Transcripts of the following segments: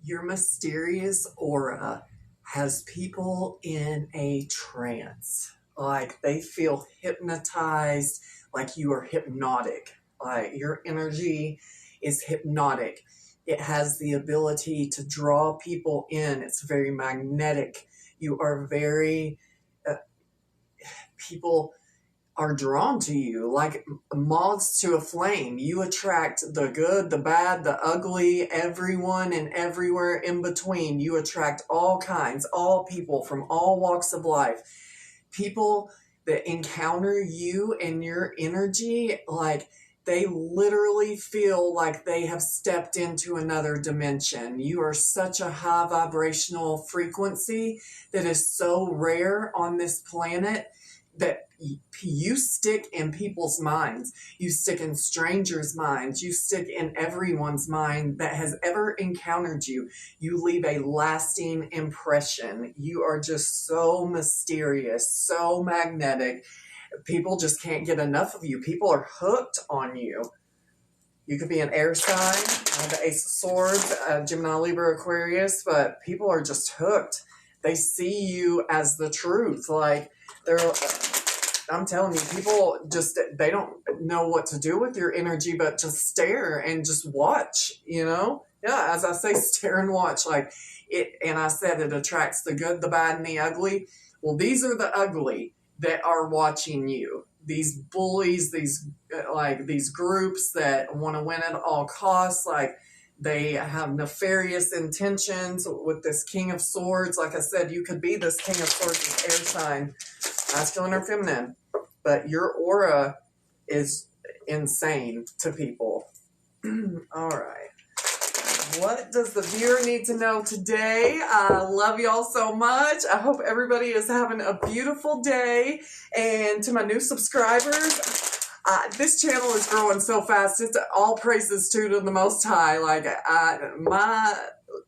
Your mysterious aura has people in a trance. Like they feel hypnotized, like you are hypnotic. Like your energy is hypnotic. It has the ability to draw people in. It's very magnetic. You are very, people are drawn to you like moths to a flame. You attract the good, the bad, the ugly, everyone and everywhere in between. You attract all kinds, all people from all walks of life. People that encounter you and your energy, like they literally feel like they have stepped into another dimension. You are such a high vibrational frequency that is so rare on this planet that you stick in people's minds. You stick in strangers' minds. You stick in everyone's mind that has ever encountered you. You leave a lasting impression. You are just so mysterious, so magnetic. People just can't get enough of you. People are hooked on you. You could be an air sign, the Ace of Swords, Gemini, Libra, Aquarius, but people are just hooked. They see you as the truth. Like, I'm telling you, people just, they don't know what to do with your energy, but just stare and just watch, you know? Yeah, as I say, stare and watch. Like it, and I said it attracts the good, the bad, and the ugly. Well, these are the ugly that are watching you. These bullies, these groups that want to win at all costs, like they have nefarious intentions with this King of Swords. Like I said, you could be this King of Swords, this air sign, masculine or feminine, but your aura is insane to people. All right. What does the viewer need to know today? I love y'all so much. I hope everybody is having a beautiful day. And to my new subscribers, this channel is growing so fast. It's all praises to the Most High. Like my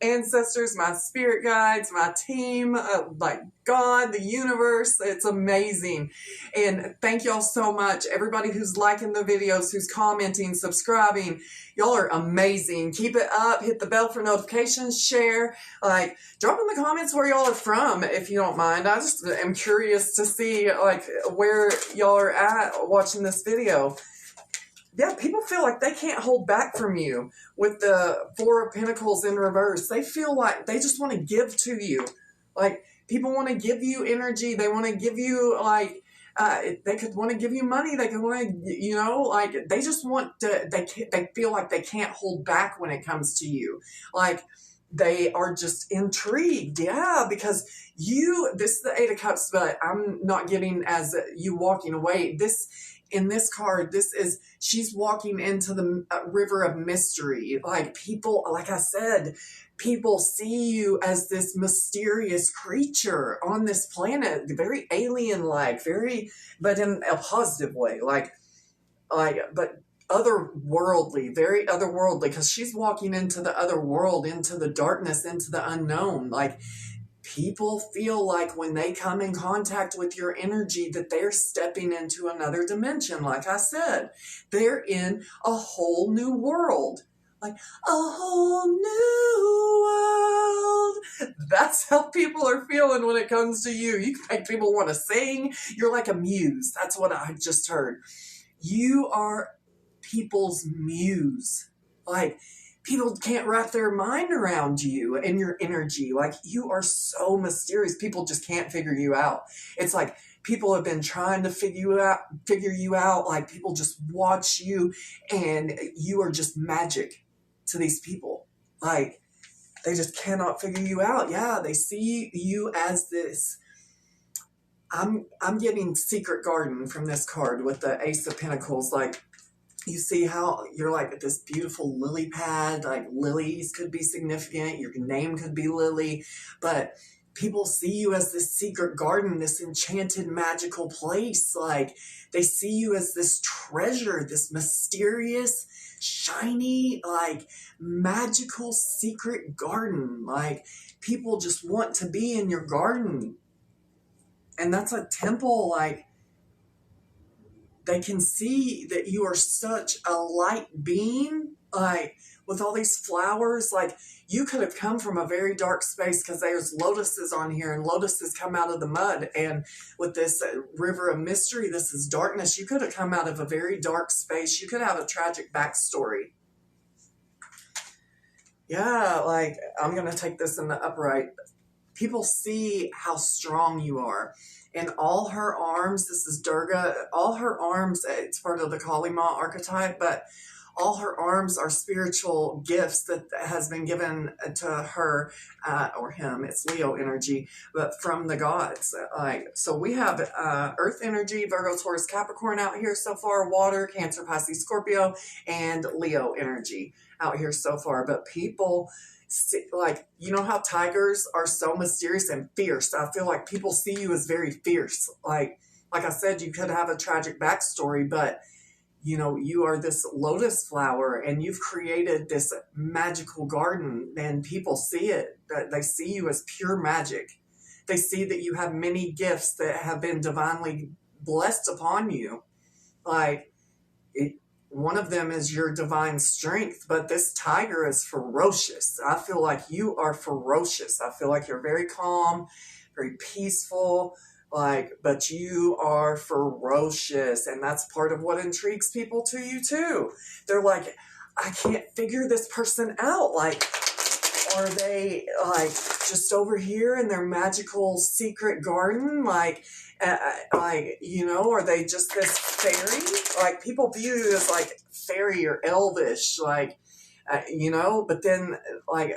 ancestors, my spirit guides, my team, like God, the universe. It's amazing. And thank y'all so much. Everybody who's liking the videos, who's commenting, subscribing. Y'all are amazing. Keep it up. Hit the bell for notifications. Share. Like, drop in the comments where y'all are from, if you don't mind. I just am curious to see, like, where y'all are at watching this video. Yeah, people feel like they can't hold back from you with the Four of Pentacles in reverse. They feel like they just want to give to you. Like, people want to give you energy. They want to give you, like, they could want to give you money. They could want to, you know, like, they just want to, they feel like they can't hold back when it comes to you. Like, they are just intrigued. Yeah, because this is the Eight of Cups, but I'm not getting as you walking away. In this card, she's walking into the river of mystery. Like people, like I said, people see you as this mysterious creature on this planet, very alien-like, but in a positive way, but otherworldly, very otherworldly, because she's walking into the other world, into the darkness, into the unknown. Like, people feel like when they come in contact with your energy that they're stepping into another dimension. Like I said, they're in a whole new world. Like, a whole new world. That's how people are feeling when it comes to you. You make people want to sing. You're like a muse. That's what I just heard. You are people's muse. Like, people can't wrap their mind around you and your energy. Like, you are so mysterious. People just can't figure you out. It's like people have been trying to figure you out. Like, people just watch you and you are just magic to these people. Like, they just cannot figure you out. Yeah, they see you as this. I'm getting Secret Garden from this card with the Ace of Pentacles. Like, you see how you're like this beautiful lily pad, like lilies could be significant. Your name could be Lily, but people see you as this secret garden, this enchanted magical place. Like, they see you as this treasure, this mysterious, shiny, like magical secret garden. Like, people just want to be in your garden. And that's a temple. Like, they can see that you are such a light being. Like, with all these flowers. Like, you could have come from a very dark space, because there's lotuses on here, and lotuses come out of the mud. And with this river of mystery, this is darkness. You could have come out of a very dark space. You could have a tragic backstory. Yeah, like, I'm going to take this in the upright. People see how strong you are. And all her arms, this is Durga, all her arms, it's part of the Kali Ma archetype, but all her arms are spiritual gifts that has been given to her, or him, it's Leo energy, but from the gods. So we have Earth energy, Virgo, Taurus, Capricorn out here so far, water, Cancer, Pisces, Scorpio, and Leo energy out here so far. But people, like, you know how tigers are so mysterious and fierce? I feel like people see you as very fierce. Like I said, you could have a tragic backstory, but you know, you are this lotus flower, and you've created this magical garden, and people see it. They see you as pure magic. They see that you have many gifts that have been divinely blessed upon you. Like, one of them is your divine strength, but this tiger is ferocious. I feel like you are ferocious. I feel like you're very calm, very peaceful, but you are ferocious, and that's part of what intrigues people to you too. They're like, I can't figure this person out. Like, are they just over here in their magical secret garden? You know, are they just this fairy? Like, people view you as like fairy or elvish, you know, but then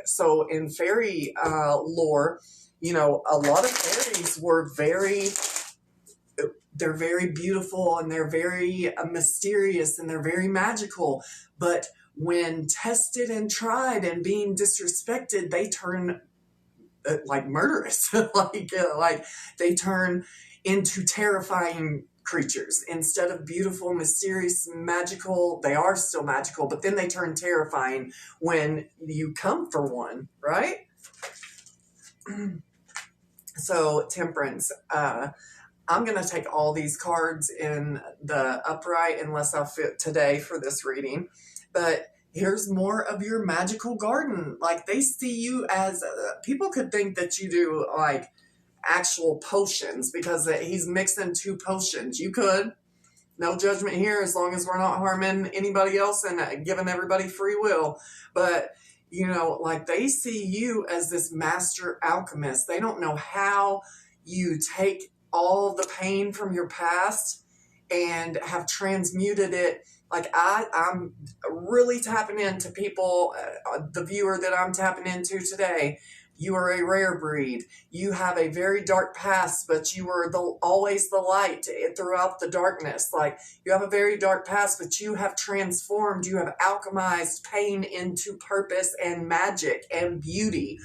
so in fairy lore, you know, a lot of fairies were they're very beautiful, and they're very mysterious, and they're very magical. But when tested and tried and being disrespected, they turn murderous. They turn into terrifying creatures. Instead of beautiful, mysterious, magical, they are still magical, but then they turn terrifying when you come for one, right? So, Temperance. I'm going to take all these cards in the upright unless I fit today for this reading. But here's more of your magical garden. Like, they see you as, people could think that you do like actual potions, because he's mixing 2 potions. You could. No judgment here, as long as we're not harming anybody else and giving everybody free will. But you know, like, they see you as this master alchemist. They don't know how you take all the pain from your past and have transmuted it. Like, I'm really tapping into people, the viewer that I'm tapping into today. You are a rare breed. You have a very dark past, but you were always the light throughout the darkness. Like, you have a very dark past, but you have transformed, you have alchemized pain into purpose and magic and beauty.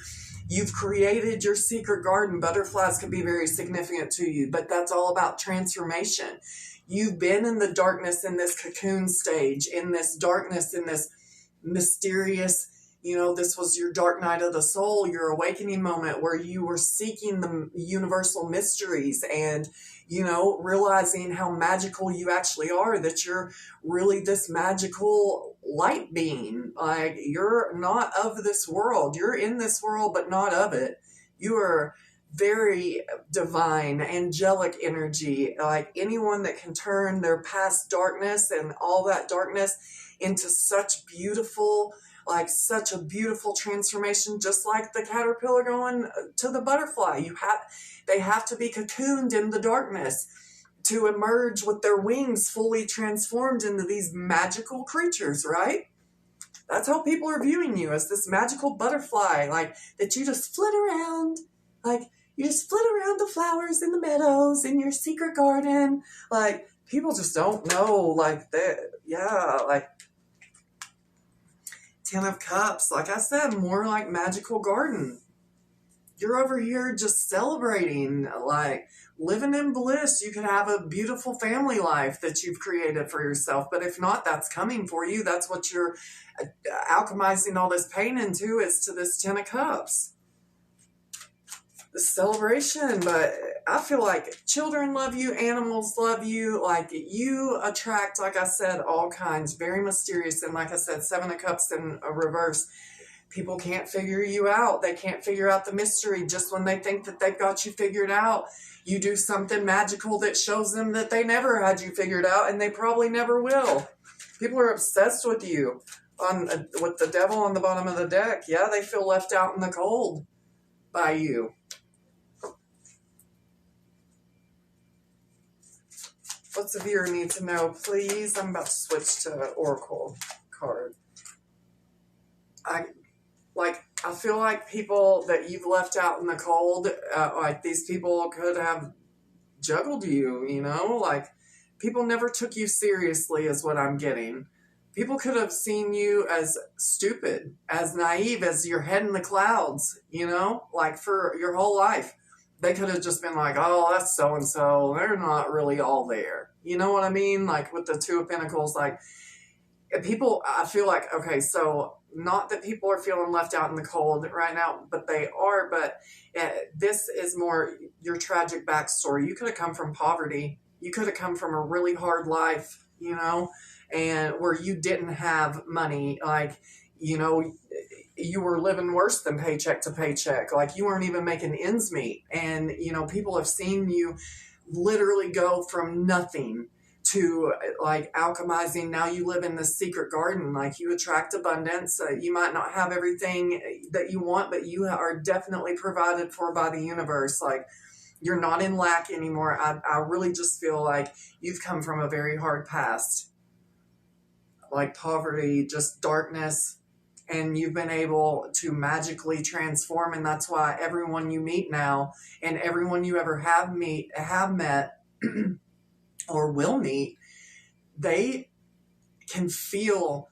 You've created your secret garden. Butterflies can be very significant to you, but that's all about transformation. You've been in the darkness, in this cocoon stage, in this darkness, in this mysterious, you know, this was your dark night of the soul, your awakening moment where you were seeking the universal mysteries and, you know, realizing how magical you actually are, that you're really this magical light being. Like, you're not of this world. You're in this world, but not of it. You are very divine, angelic energy. Like, anyone that can turn their past darkness and all that darkness into such a beautiful transformation, just like the caterpillar going to the butterfly. They have to be cocooned in the darkness to emerge with their wings fully transformed into these magical creatures, right? That's how people are viewing you, as this magical butterfly, like, that you just flit around, like, you just flit around the flowers in the meadows in your secret garden. Like, people just don't know, like, that. Yeah, like, 10 of Cups, like I said, more like magical garden. You're over here just celebrating, like, living in bliss. You could have a beautiful family life that you've created for yourself, but if not, that's coming for you. That's what you're alchemizing all this pain into, is to this 10 of Cups. the celebration. But I feel like children love you, animals love you, like you attract, like I said, all kinds, very mysterious. And like I said, Seven of Cups in a reverse. People can't figure you out. They can't figure out the mystery. Just when they think that they've got you figured out, you do something magical that shows them that they never had you figured out, and they probably never will. People are obsessed with you. With the devil on the bottom of the deck. Yeah, they feel left out in the cold by you. What's the viewer need to know, please? I'm about to switch to Oracle card. I feel like people that you've left out in the cold, like these people could have juggled you, you know? Like, people never took you seriously is what I'm getting. People could have seen you as stupid, as naive, as your head in the clouds, you know? Like, for your whole life. They could have just been like, oh, that's so-and-so. They're not really all there. You know what I mean? Like, with the Two of Pentacles, like, people, I feel like, okay, so not that people are feeling left out in the cold right now, but they are. But this is more your tragic backstory. You could have come from poverty. You could have come from a really hard life, you know, and where you didn't have money. Like, you know, you were living worse than paycheck to paycheck. Like, you weren't even making ends meet. And, you know, people have seen you literally go from nothing to like alchemizing. Now you live in this secret garden. Like, you attract abundance. You might not have everything that you want, but you are definitely provided for by the universe. Like, you're not in lack anymore. I really just feel like you've come from a very hard past, like poverty, just darkness, and you've been able to magically transform. And that's why everyone you meet now, and everyone you ever have met or will meet, they can feel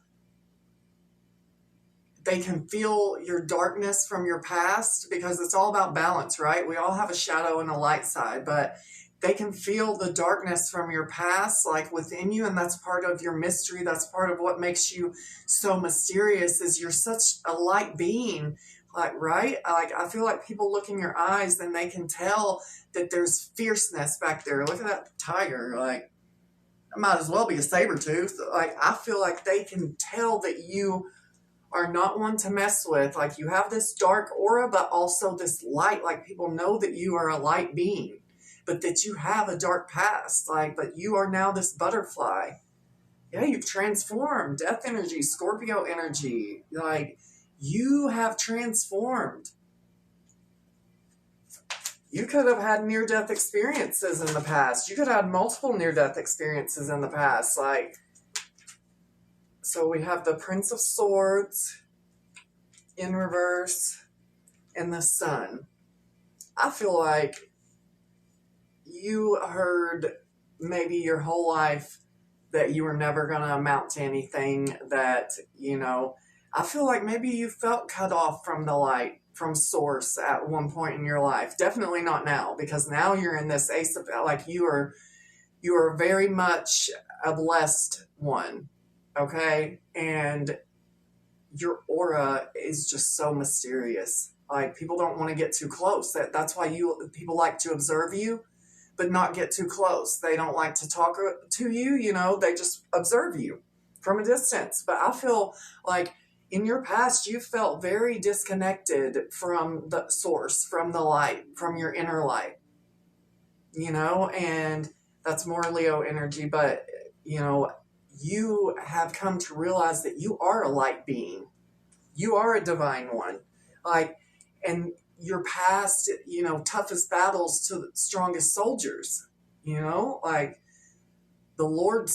your darkness from your past, because it's all about balance, right? We all have a shadow and a light side, but they can feel the darkness from your past, like, within you. And that's part of your mystery. That's part of what makes you so mysterious, is you're such a light being. Like, right? Like, I feel like people look in your eyes and they can tell that there's fierceness back there. Look at that tiger. Like, it might as well be a saber tooth. Like, I feel like they can tell that you are not one to mess with. Like, you have this dark aura, but also this light. Like, people know that you are a light being, but that you have a dark past. Like, but you are now this butterfly. Yeah, you've transformed. Death energy, Scorpio energy. Like, you have transformed. You could have had near-death experiences in the past. You could have had multiple near-death experiences in the past. Like, so we have the Prince of Swords in reverse and the Sun. I feel like you heard maybe your whole life that you were never going to amount to anything, that, you know, I feel like maybe you felt cut off from the light, from source at one point in your life. Definitely not now, because now you're in this ace of, like, you are very much a blessed one. Okay. And your aura is just so mysterious. Like, people don't want to get too close. That's why people like to observe you, but not get too close. They don't like to talk to you, you know, they just observe you from a distance. But I feel like in your past, you felt very disconnected from the source, from the light, from your inner light, you know, and that's more Leo energy. But, you know, you have come to realize that you are a light being. You are a divine one. Like, and your past, you know, toughest battles to the strongest soldiers, you know, like, the Lord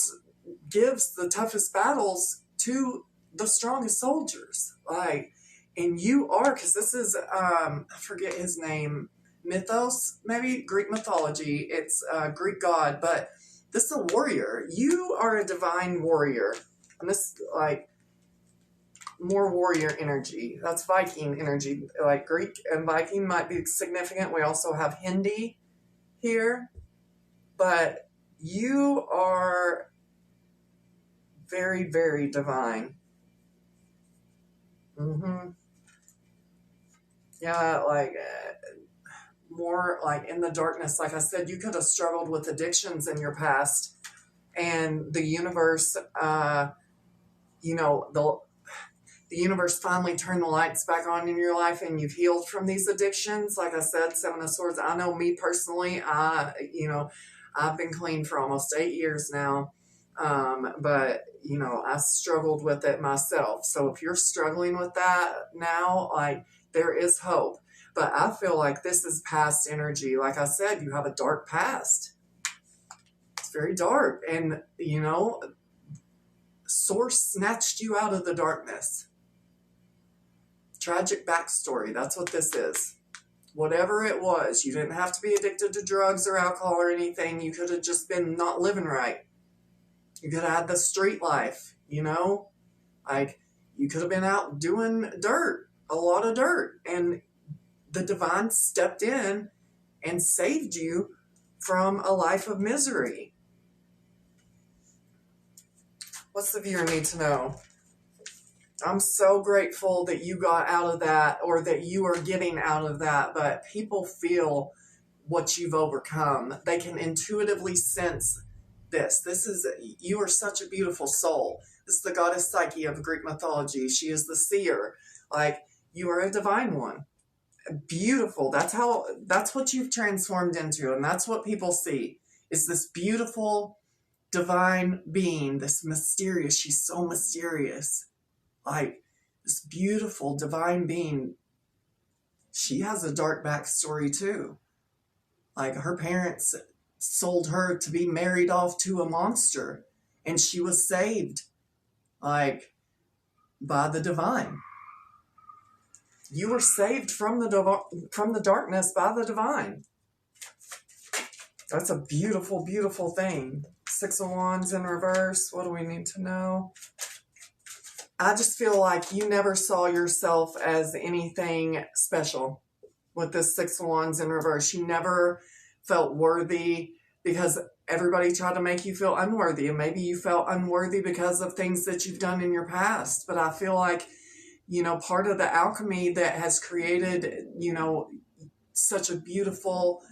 gives the toughest battles to the strongest soldiers. Like, and you are, because this is, I forget his name, Mythos, maybe Greek mythology. It's a Greek god, but this is a warrior. You are a divine warrior. And this, like, more warrior energy. That's Viking energy. Like, Greek and Viking might be significant. We also have Hindi here. But you are very, very divine. Yeah, like, more like in the darkness. Like I said, you could have struggled with addictions in your past, and the universe, you know, the universe finally turned the lights back on in your life, and you've healed from these addictions. Like I said, Seven of Swords. I know me personally, I've been clean for almost 8 years now. But I struggled with it myself. So if you're struggling with that now, like, there is hope. But I feel like this is past energy. Like I said, you have a dark past. It's very dark. And, Source snatched you out of the darkness. Tragic backstory. That's what this is. Whatever it was, you didn't have to be addicted to drugs or alcohol or anything. You could have just been not living right. You could have had the street life, like you could have been out doing dirt, a lot of dirt, and the divine stepped in and saved you from a life of misery. What's the viewer need to know? I'm so grateful that you got out of that, or that you are getting out of that, but people feel what you've overcome. They can intuitively sense this. You are such a beautiful soul. This is the goddess Psyche of Greek mythology. She is the seer. Like, you are a divine one. Beautiful. That's what you've transformed into, and that's what people see, is this beautiful divine being, this mysterious. She's so mysterious. Like, this beautiful divine being. She has a dark backstory too. Like, her parents sold her to be married off to a monster, and she was saved, like, by the divine. You were saved from the darkness by the divine. That's a beautiful, beautiful thing. Six of Wands in reverse. What do we need to know? I just feel like you never saw yourself as anything special with this Six of Wands in reverse. You never felt worthy, because everybody tried to make you feel unworthy, and maybe you felt unworthy because of things that you've done in your past. But I feel like, part of the alchemy that has created, such a beautiful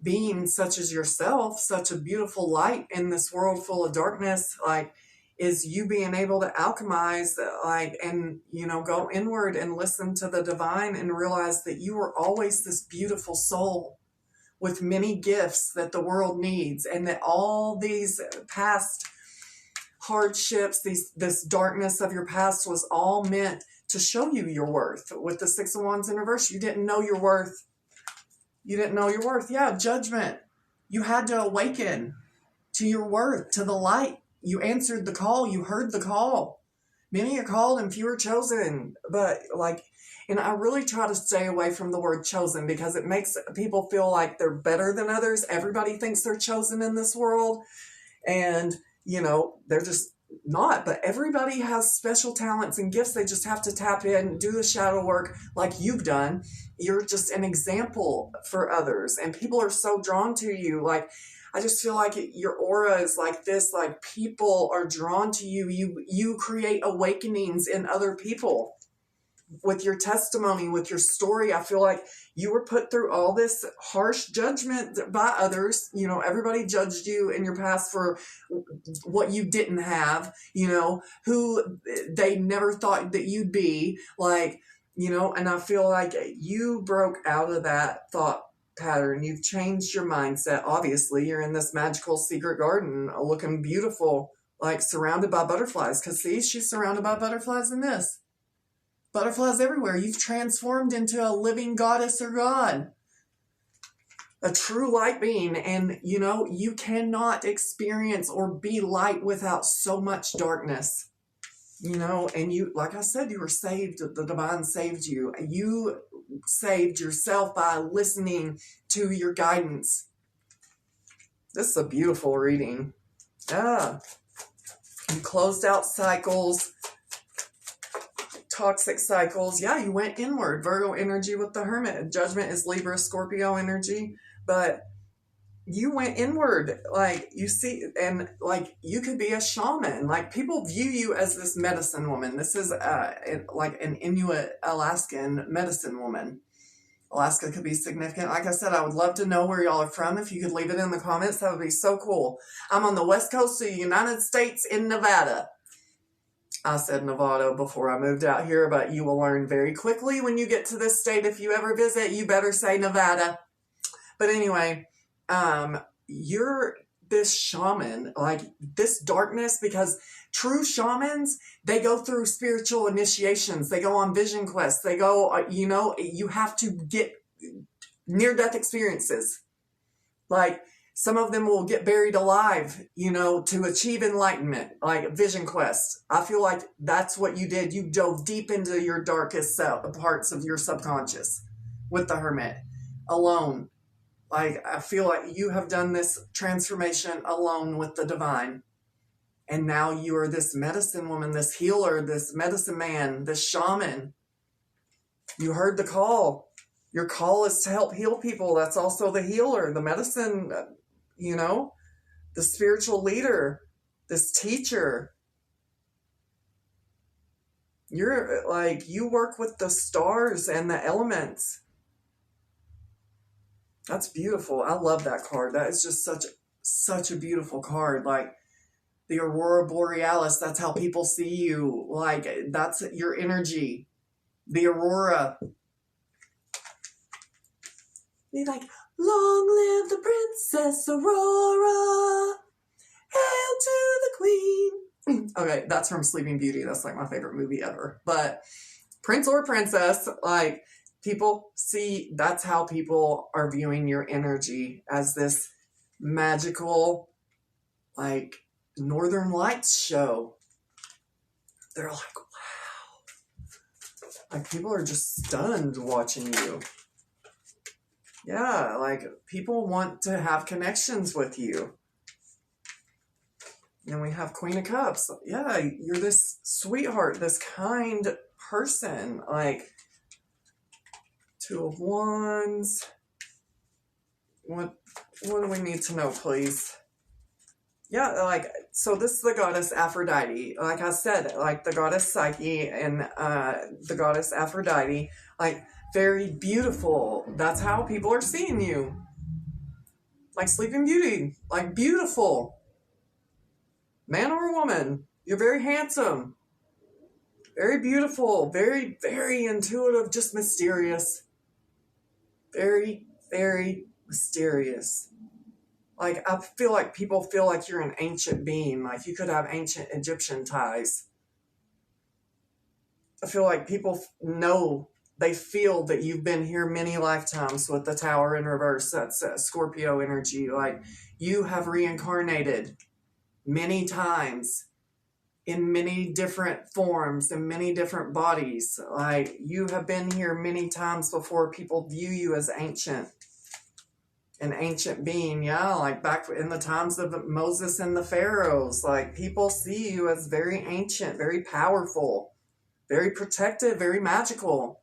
being such as yourself, such a beautiful light in this world full of darkness, like, is you being able to alchemize, like, and, go inward and listen to the divine and realize that you were always this beautiful soul with many gifts that the world needs, and that all these past hardships, this darkness of your past was all meant to show you your worth. With the Six of Wands in reverse, you didn't know your worth. You didn't know your worth. Yeah, judgment. You had to awaken to your worth, to the light. You answered the call. You heard the call. Many are called and few are chosen. But, and I really try to stay away from the word chosen, because it makes people feel like they're better than others. Everybody thinks they're chosen in this world. And, they're just not. But everybody has special talents and gifts. They just have to tap in, do the shadow work like you've done. You're just an example for others. And people are so drawn to you. Like, I just feel like your aura is like this. Like, people are drawn to you. You create awakenings in other people. With your testimony, with your story, I feel like you were put through all this harsh judgment by others. Everybody judged you in your past for what you didn't have, who they never thought that you'd be, and I feel like you broke out of that thought pattern. You've changed your mindset. Obviously, you're in this magical secret garden looking beautiful, like surrounded by butterflies. Because see, she's surrounded by butterflies in this. Butterflies everywhere. You've transformed into a living goddess or god. A true light being. And, you cannot experience or be light without so much darkness. And you, like I said, you were saved. The divine saved you. You saved yourself by listening to your guidance. This is a beautiful reading. Yeah. You closed out cycles. Toxic cycles. Yeah, you went inward. Virgo energy with the Hermit. Judgment is Libra, Scorpio energy. But you went inward. Like, you see, and like, you could be a shaman. Like, people view you as this medicine woman. This is like an Inuit Alaskan medicine woman. Alaska could be significant. Like I said, I would love to know where y'all are from. If you could leave it in the comments, that would be so cool. I'm on the west coast of the United States in Nevada. I said Nevada before I moved out here, but you will learn very quickly when you get to this state. If you ever visit, you better say Nevada. But anyway, you're this shaman, like this darkness, because true shamans, they go through spiritual initiations. They go on vision quests. They go, you have to get near-death experiences. Like, some of them will get buried alive, to achieve enlightenment, like vision quest. I feel like that's what you did. You dove deep into your darkest parts of your subconscious with the Hermit, alone. Like, I feel like you have done this transformation alone with the divine. And now you are this medicine woman, this healer, this medicine man, this shaman. You heard the call. Your call is to help heal people. That's also the healer, the medicine, the spiritual leader, this teacher. You're like, you work with the stars and the elements. That's beautiful. I love that card. That is just such a beautiful card. Like the Aurora Borealis, that's how people see you. Like, that's your energy. The Aurora. Be like, long live the Princess Aurora. Hail to the Queen. Okay, that's from Sleeping Beauty. That's like my favorite movie ever. But Prince or Princess, like, people see, that's how people are viewing your energy, as this magical, like, Northern Lights show. They're like, wow. Like, people are just stunned watching you. Yeah, like, people want to have connections with you. And we have Queen of Cups. Yeah, you're this sweetheart, this kind person. Like, Two of Wands. What do we need to know, please? Yeah, like, so this is the goddess Aphrodite. Like I said, like the goddess Psyche and the goddess Aphrodite, like, very beautiful. That's how people are seeing you. Like Sleeping Beauty, like, beautiful. Man or woman, you're very handsome. Very beautiful, very, very intuitive, just mysterious. Very, very mysterious. Like, I feel like people feel like you're an ancient being. Like, you could have ancient Egyptian ties. I feel like people know, they feel that you've been here many lifetimes with the Tower in reverse. That's Scorpio energy. Like, you have reincarnated many times in many different forms, in many different bodies. Like, you have been here many times before people view you as ancient. An ancient being, yeah, like back in the times of Moses and the pharaohs. Like, people see you as very ancient, very powerful, very protective, very magical.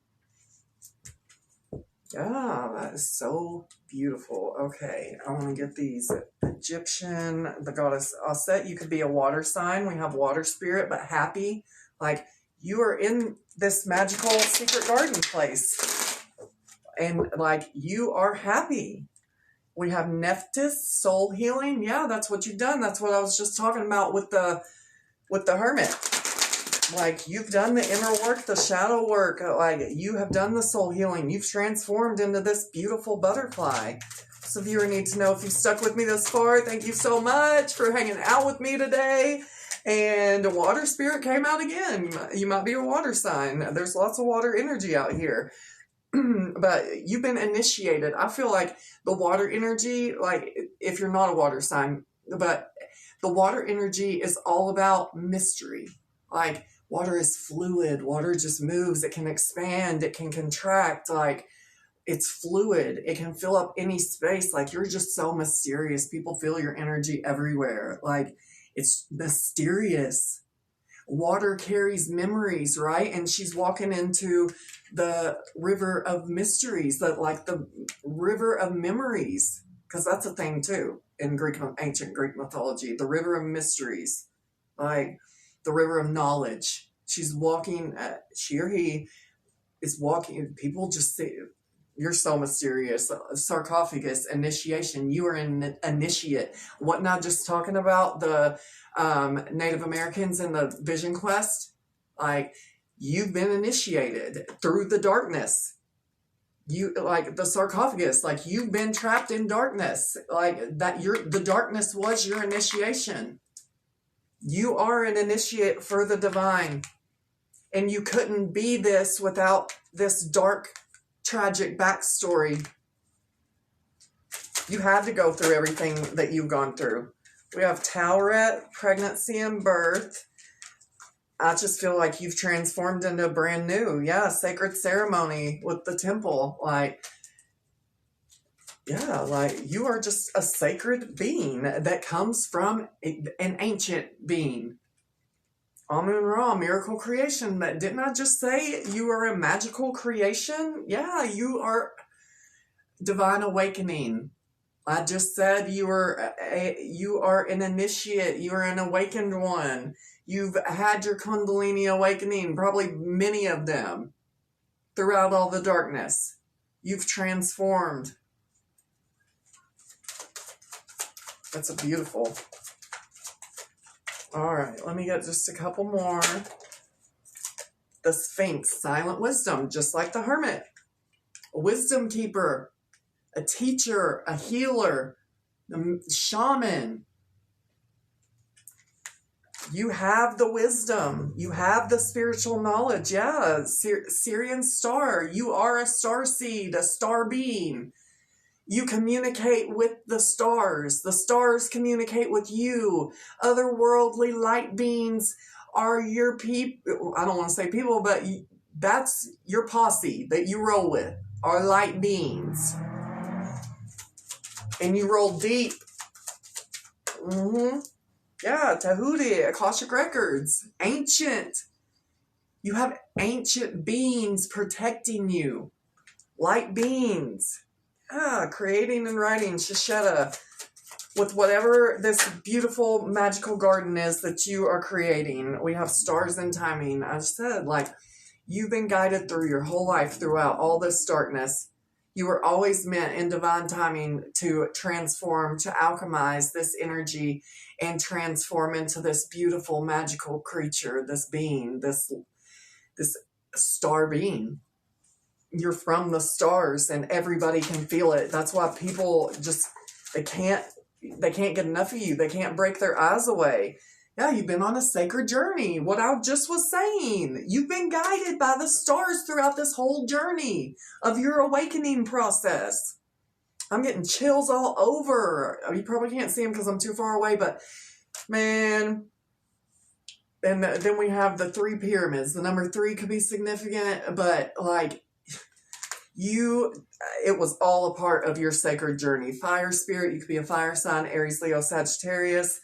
Yeah, that is so beautiful. Okay, I want to get these. Egyptian, the goddess Aset. You could be a water sign. We have water spirit, but happy. Like, you are in this magical secret garden place. And, like, you are happy. We have Nephthys, soul healing. Yeah, that's what you've done. That's what I was just talking about with the Hermit. Like, you've done the inner work, the shadow work. Like, you have done the soul healing. You've transformed into this beautiful butterfly. So if you need to know, if you stuck with me this far, thank you so much for hanging out with me today. And water spirit came out again. You might be a water sign. There's lots of water energy out here. But you've been initiated. I feel like the water energy, like, if you're not a water sign, but the water energy is all about mystery. Like, water is fluid. Water just moves. It can expand. It can contract. Like, it's fluid. It can fill up any space. Like, you're just so mysterious. People feel your energy everywhere. Like, it's mysterious. Water carries memories, right? And she's walking into the river of mysteries, like the river of memories, because that's a thing too in ancient Greek mythology. The river of mysteries, like the river of knowledge. She's walking. She or he is walking. People just say, You're so mysterious. Sarcophagus, initiation. You are an initiate. What, not just talking about the Native Americans in the Vision Quest? Like, you've been initiated through the darkness. You, like the sarcophagus, like you've been trapped in darkness. Like that, the darkness was your initiation. You are an initiate for the divine. And you couldn't be this without this dark, tragic backstory. You had to go through everything that you've gone through. We have Tauret, pregnancy and birth. I just feel like you've transformed into brand new. Yeah, sacred ceremony with the temple. Like, yeah, like you are just a sacred being that comes from an ancient being. Amun Ra, miracle creation. But didn't I just say you are a magical creation? Yeah, you are divine awakening. I just said you are an initiate. You are an awakened one. You've had your Kundalini awakening, probably many of them, throughout all the darkness. You've transformed. That's a beautiful. All right, let me get just a couple more. The Sphinx, silent wisdom, just like the Hermit. A wisdom keeper, a teacher, a healer, a shaman. You have the wisdom. You have the spiritual knowledge. Yeah, Syrian star. You are a star seed, a star being. You communicate with the stars. The stars communicate with you. Otherworldly light beings are your people. I don't want to say people, but that's your posse that you roll with, are light beings. And you roll deep. Yeah, Tahuti, Akashic Records, ancient. You have ancient beings protecting you. Light beings. Yeah, creating and writing Shisheta with whatever this beautiful magical garden is that you are creating. We have stars and timing. I said, like, you've been guided through your whole life throughout all this darkness. You were always meant in divine timing to transform, to alchemize this energy and transform into this beautiful magical creature, this being, this star being. You're from the stars and everybody can feel it. That's why people just, they can't get enough of you. They can't break their eyes away. Yeah, you've been on a sacred journey. What I just was saying. You've been guided by the stars throughout this whole journey of your awakening process. I'm getting chills all over. You probably can't see them because I'm too far away, but man. And then we have the 3 pyramids. The number 3 could be significant, but like, it was all a part of your sacred journey. Fire spirit, you could be a fire sign, Aries, Leo, Sagittarius.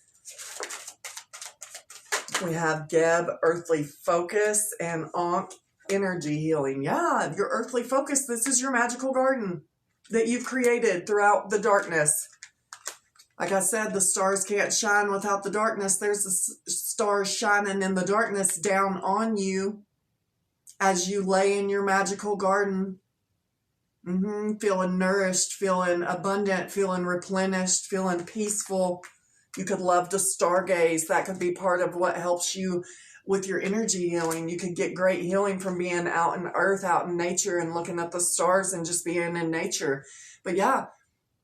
We have Geb, earthly focus, and Ankh, energy healing. Yeah, your earthly focus, this is your magical garden that you've created throughout the darkness. Like I said, the stars can't shine without the darkness. There's the stars shining in the darkness down on you as you lay in your magical garden. Feeling nourished, feeling abundant, feeling replenished, feeling peaceful. You could love to stargaze. That could be part of what helps you with your energy healing. You could get great healing from being out in earth, out in nature, and looking at the stars and just being in nature. But yeah,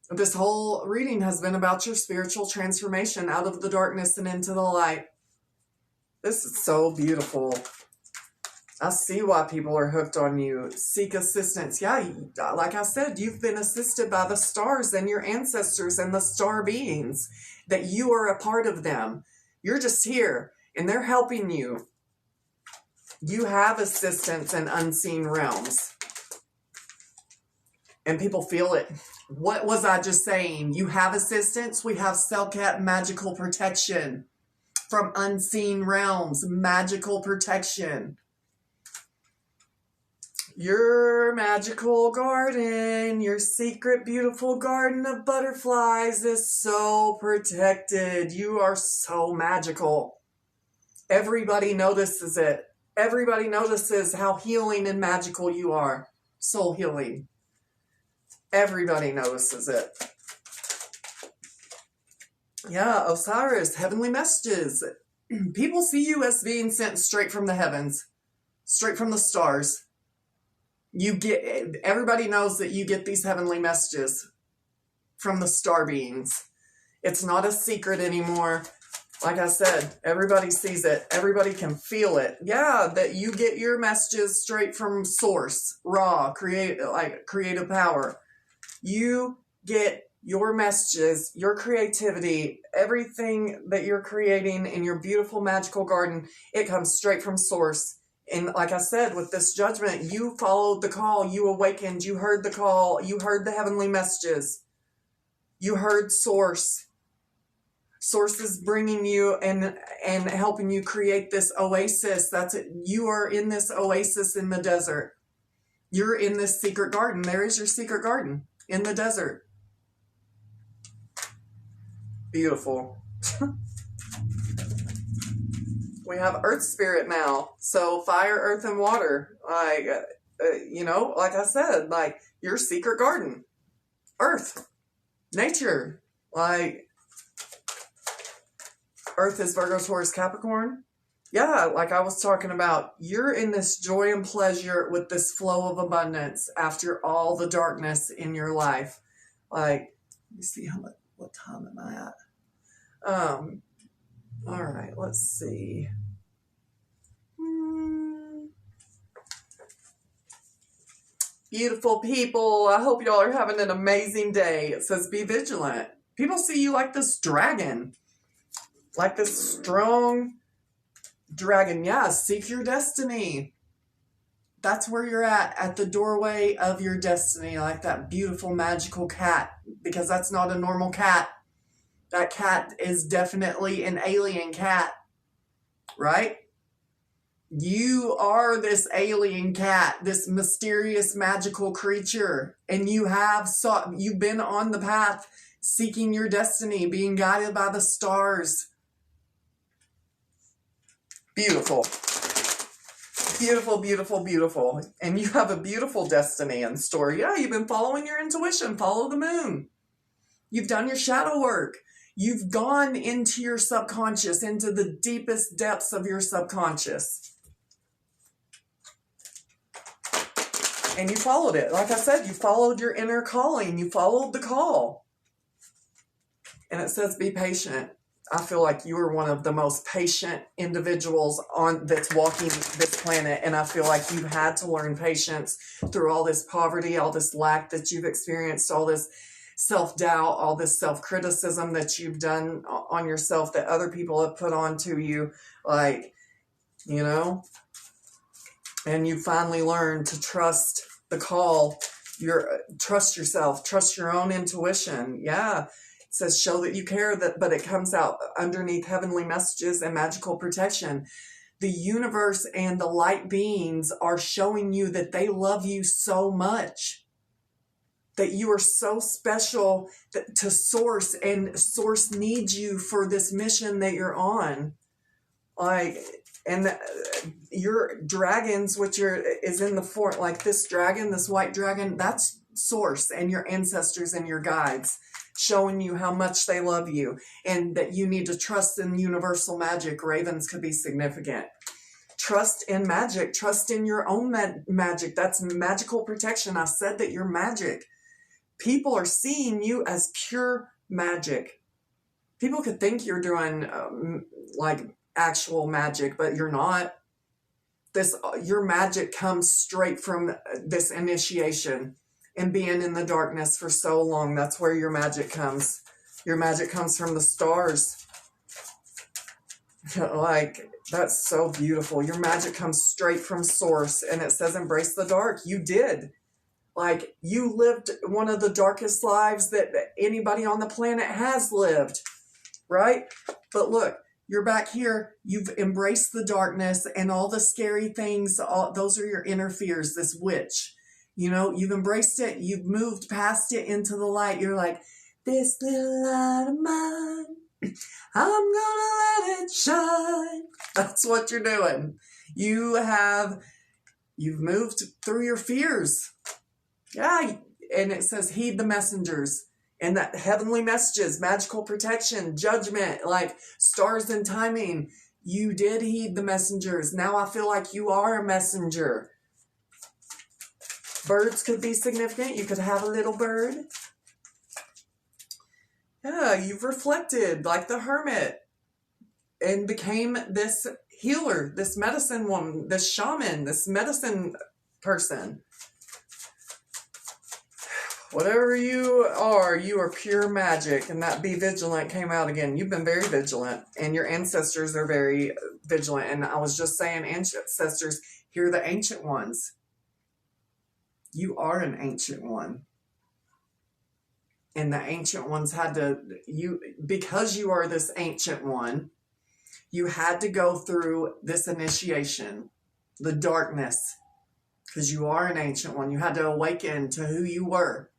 this whole reading has been about your spiritual transformation out of the darkness and into the light. This is so beautiful. I see why people are hooked on you. Seek assistance. Yeah, like I said, you've been assisted by the stars and your ancestors and the star beings, that you are a part of them. You're just here and they're helping you. You have assistance in unseen realms. And people feel it. What was I just saying? You have assistance. We have Selkat magical protection from unseen realms. Magical protection. Your magical garden, your secret beautiful garden of butterflies is so protected. You are so magical. Everybody notices it. Everybody notices how healing and magical you are. Soul healing. Everybody notices it. Yeah, Osiris, heavenly messages. People see you as being sent straight from the heavens, straight from the stars. Everybody knows that you get these heavenly messages from the star beings. It's not a secret anymore. Like I said, everybody sees it. Everybody can feel it. Yeah, that you get your messages straight from source, raw, creative power. You get your messages, your creativity, everything that you're creating in your beautiful magical garden, it comes straight from source. And like I said, with this judgment, you followed the call, you awakened, you heard the call, you heard the heavenly messages, you heard source. Source is bringing you and helping you create this oasis. That's it. You are in this oasis in the desert. You're in this secret garden. There is your secret garden in the desert. Beautiful. We have Earth Spirit now. So fire, earth, and water. Like, like I said, like your secret garden. Earth. Nature. Like, Earth is Virgo, Taurus, Capricorn. Yeah, like I was talking about, you're in this joy and pleasure with this flow of abundance after all the darkness in your life. Like, let me see what time am I at? All right, let's see. Beautiful people, I hope y'all are having an amazing day. It says be vigilant. People see you like this dragon. Like this strong dragon. Yeah, seek your destiny. That's where you're at the doorway of your destiny, like that beautiful magical cat, because that's not a normal cat. That cat is definitely an alien cat, right? You are this alien cat, this mysterious magical creature, and you've been on the path seeking your destiny, being guided by the stars. Beautiful. Beautiful, beautiful, beautiful. And you have a beautiful destiny in store. Yeah, you've been following your intuition. Follow the moon. You've done your shadow work. You've gone into your subconscious, into the deepest depths of your subconscious. And you followed it. Like I said, you followed your inner calling. You followed the call. And it says be patient. I feel like you are one of the most patient individuals that's walking this planet. And I feel like you've had to learn patience through all this poverty, all this lack that you've experienced, all this self-doubt, all this self-criticism that you've done on yourself that other people have put onto you. Like, and you finally learned to trust the call, trust yourself, trust your own intuition. Yeah. It says show that you care, but it comes out underneath heavenly messages and magical protection. The universe and the light beings are showing you that they love you so much, that you are so special to Source, and Source needs you for this mission that you're on. And your dragons, which is in the form, like this dragon, this white dragon, that's Source and your ancestors and your guides, showing you how much they love you and that you need to trust in universal magic. Ravens could be significant. Trust in magic. Trust in your own magic. That's magical protection. I said that you're magic. People are seeing you as pure magic. People could think you're doing actual magic, but you're not. Your magic comes straight from this initiation and being in the darkness for so long. That's where your magic comes. Your magic comes from the stars. Like, that's so beautiful. Your magic comes straight from Source, and it says embrace the dark. You did. Like, you lived one of the darkest lives that anybody on the planet has lived, right? But look, you're back here. You've embraced the darkness and all the scary things. Those are your inner fears, this witch. You've embraced it. You've moved past it into the light. You're like, this little light of mine, I'm gonna let it shine. That's what you're doing. You've moved through your fears. Yeah, and it says heed the messengers, and that heavenly messages, magical protection, judgment, like stars and timing. You did heed the messengers. Now I feel like you are a messenger. Birds could be significant. You could have a little bird. Yeah, you've reflected like the hermit and became this healer, this medicine woman, this shaman, this medicine person. Whatever you are pure magic. And that be vigilant came out again. You've been very vigilant, and your ancestors are very vigilant. And I was just saying, ancestors, here are the ancient ones. You are an ancient one. And the ancient ones had to, because you are this ancient one, you had to go through this initiation, the darkness, because you are an ancient one. You had to awaken to who you were.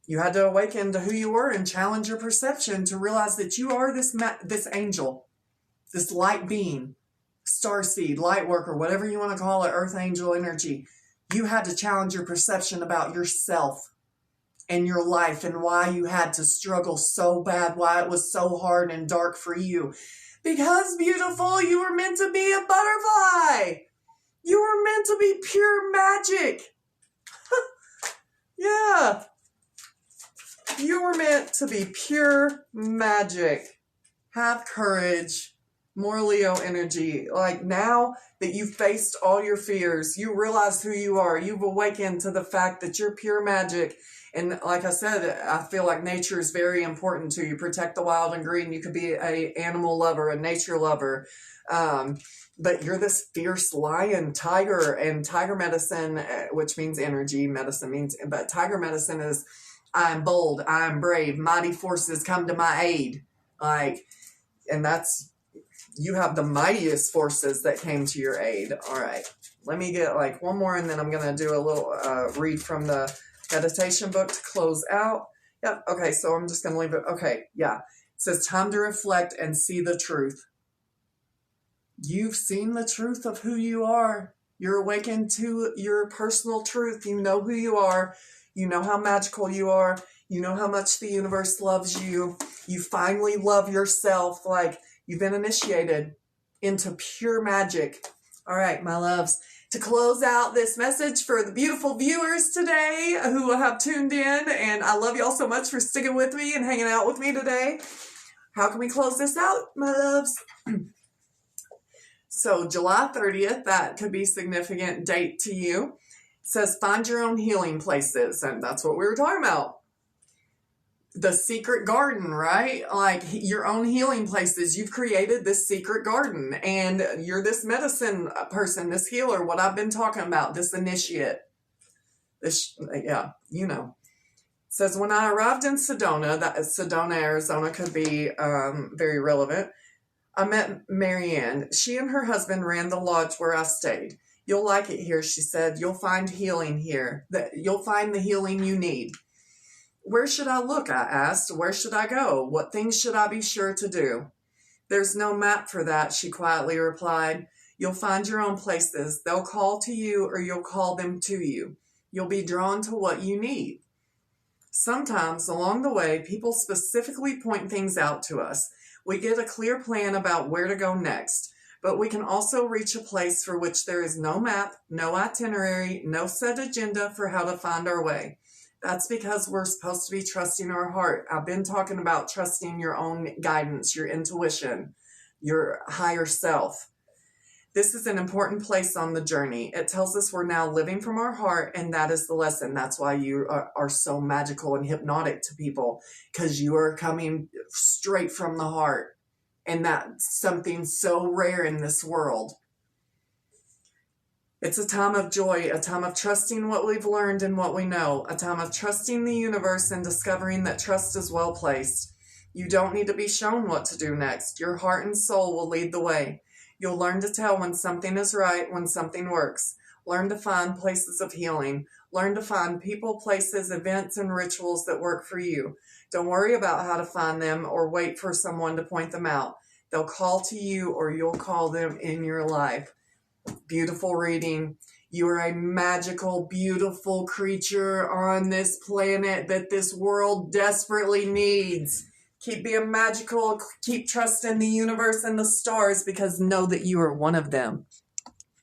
You had to awaken to who you were and challenge your perception to realize that you are this angel, this light being, starseed, light worker, whatever you want to call it, earth angel energy. You had to challenge your perception about yourself and your life and why you had to struggle so bad, why it was so hard and dark for you. Because, beautiful, you were meant to be a butterfly. You were meant to be pure magic. Yeah. You were meant to be pure magic. Have courage. More Leo energy. Like, now that you've faced all your fears, you realize who you are. You've awakened to the fact that you're pure magic. And like I said, I feel like nature is very important to you. Protect the wild and green. You could be an animal lover, a nature lover. But you're this fierce lion, tiger, and tiger medicine, which means energy. Medicine means, but tiger medicine is, I'm bold, I'm brave, mighty forces come to my aid. Like, and that's, you have the mightiest forces that came to your aid. All right. Let me get like one more, and then I'm going to do a little read from the meditation book to close out. Yep. Okay. So I'm just going to leave it. Okay. Yeah. It says time to reflect and see the truth. You've seen the truth of who you are. You're awakened to your personal truth. You know who you are. You know how magical you are. You know how much the universe loves you. You finally love yourself. Like, you've been initiated into pure magic. All right, my loves. To close out this message for the beautiful viewers today who have tuned in, and I love y'all so much for sticking with me and hanging out with me today. How can we close this out, my loves? So July 30th, that could be a significant date to you. It says find your own healing places, and that's what we were talking about. The secret garden, right? Like your own healing places. You've created this secret garden, and you're this medicine person, this healer, what I've been talking about, this initiate. This, yeah, you know. It says, when I arrived in Sedona, Arizona could be very relevant, I met Marianne. She and her husband ran the lodge where I stayed. You'll like it here, she said. You'll find healing here. You'll find the healing you need. Where should I look? I asked. Where should I go? What things should I be sure to do? There's no map for that, she quietly replied. You'll find your own places. They'll call to you or you'll call them to you. You'll be drawn to what you need. Sometimes along the way, people specifically point things out to us. We get a clear plan about where to go next, but we can also reach a place for which there is no map, no itinerary, no set agenda for how to find our way. That's because we're supposed to be trusting our heart. I've been talking about trusting your own guidance, your intuition, your higher self. This is an important place on the journey. It tells us we're now living from our heart, and that is the lesson. That's why you are so magical and hypnotic to people, because you are coming straight from the heart, and that's something so rare in this world. It's a time of joy, a time of trusting what we've learned and what we know, a time of trusting the universe and discovering that trust is well placed. You don't need to be shown what to do next. Your heart and soul will lead the way. You'll learn to tell when something is right, when something works. Learn to find places of healing. Learn to find people, places, events, and rituals that work for you. Don't worry about how to find them or wait for someone to point them out. They'll call to you or you'll call them in your life. Beautiful reading. You are a magical, beautiful creature on this planet that this world desperately needs. Keep being magical, keep trusting the universe and the stars, because know that you are one of them.